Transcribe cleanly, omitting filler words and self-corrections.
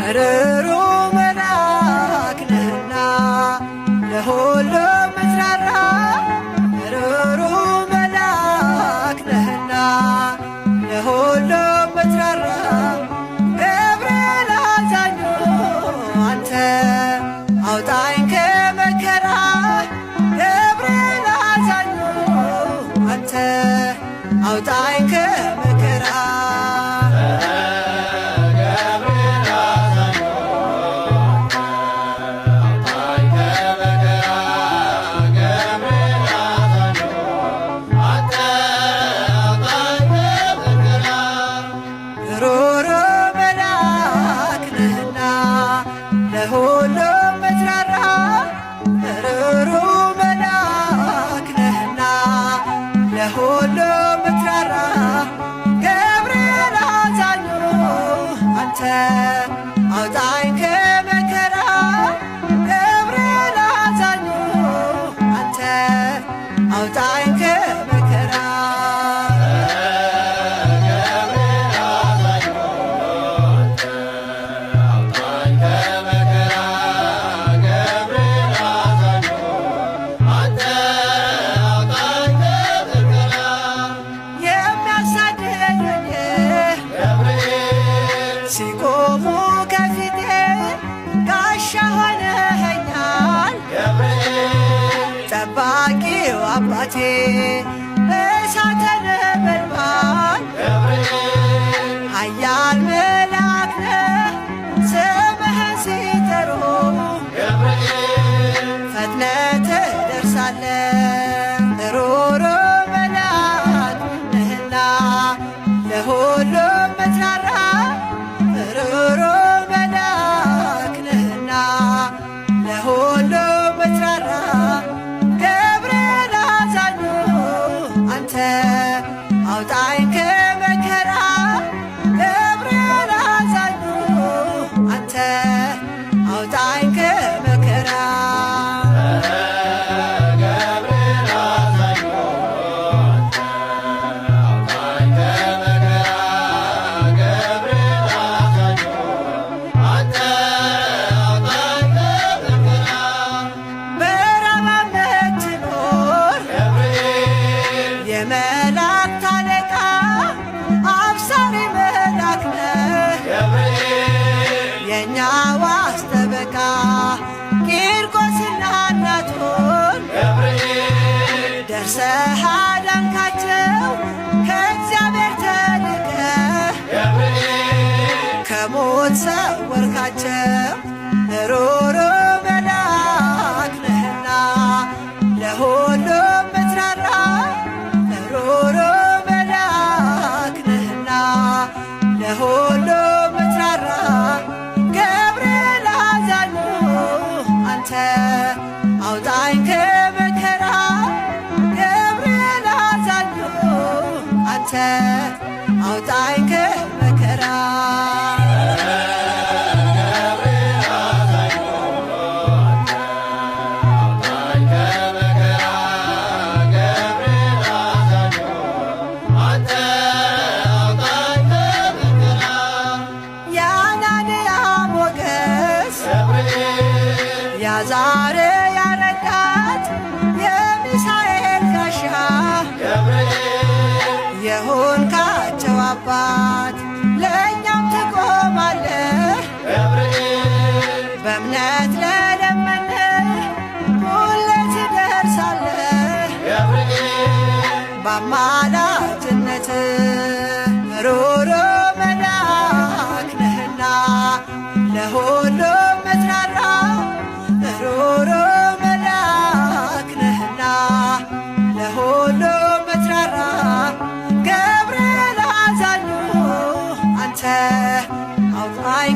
ርሩ መልአክ ነህና ለሁሉ ምትራራ ርሩ መልአክ ነህና ለሁሉ ምትራራ ገብርኤል አዛኙ አንተ አውጣኝ ከመከራ ገብርኤል አዛኙ አንተ አውጣኝ ከመከራ ሩሩ መልአክ ነህና ለሁሉ ምትራራ ሩሩ መልአክ ነህና ለሁሉ ምትራራ ገብርኤል አዛኙ አንተ አውጣኝ ከመከራ ገብርኤል አዛኙ አንተ አውጣኝ ከመከራ ሲቆሙ ከፊቴ ጋሻ ሆነኸኛል ጠባቂው አባቴ እሳተ ነበልባል ኃያል መልአክ ነህ ስምህን ሲጠሩ ፈጥነህ ትደርሳለህ ሩሩ መልአክ ነህና ለሁሉ ምትራራ ሩሩ መልአክ ነህና ለሁሉ ምትራራ ገብርኤል አዛኙ አንተ አውጣኝ ከመከራ ገብርኤል አዛኙ አንተ አውጣኝ ከመከራ የመላእክት አለቃ አብሳሪ መልአክ ነህ የእኛ ዋስ ጠበቃ ቂርቆስና እናቱን ደርሰህ አዳንካቸው ከእግዚአብሔር ተልከህ ከሞት ሰወርካቸው ሩሩ መልአክ ነህና ለሁሉ ምትራራ ሩሩ መልአክ ነህና ለሁሉ ምትራራ ገብርኤል አዛኙ አንተ አውጣኝ ከመከራ ገብርኤል አዛኙ አንተ አውጣኝ ከመከራ የአዛርያ ረዳት የሚሳኤል ጋሻ የሆንካቸው አባት ለእኛም ትቆማለህ በእምነት ለለመንህ ሁሌ ትደርሳለህ በአማላጅነትህ ሩሩ መልአክ ነህና ለሁሉ ምትራራ ሩሩ መልአክ ነህና ለሁሉ ምትራራ ገብርኤል አዛኙ አንተ አውጣኝ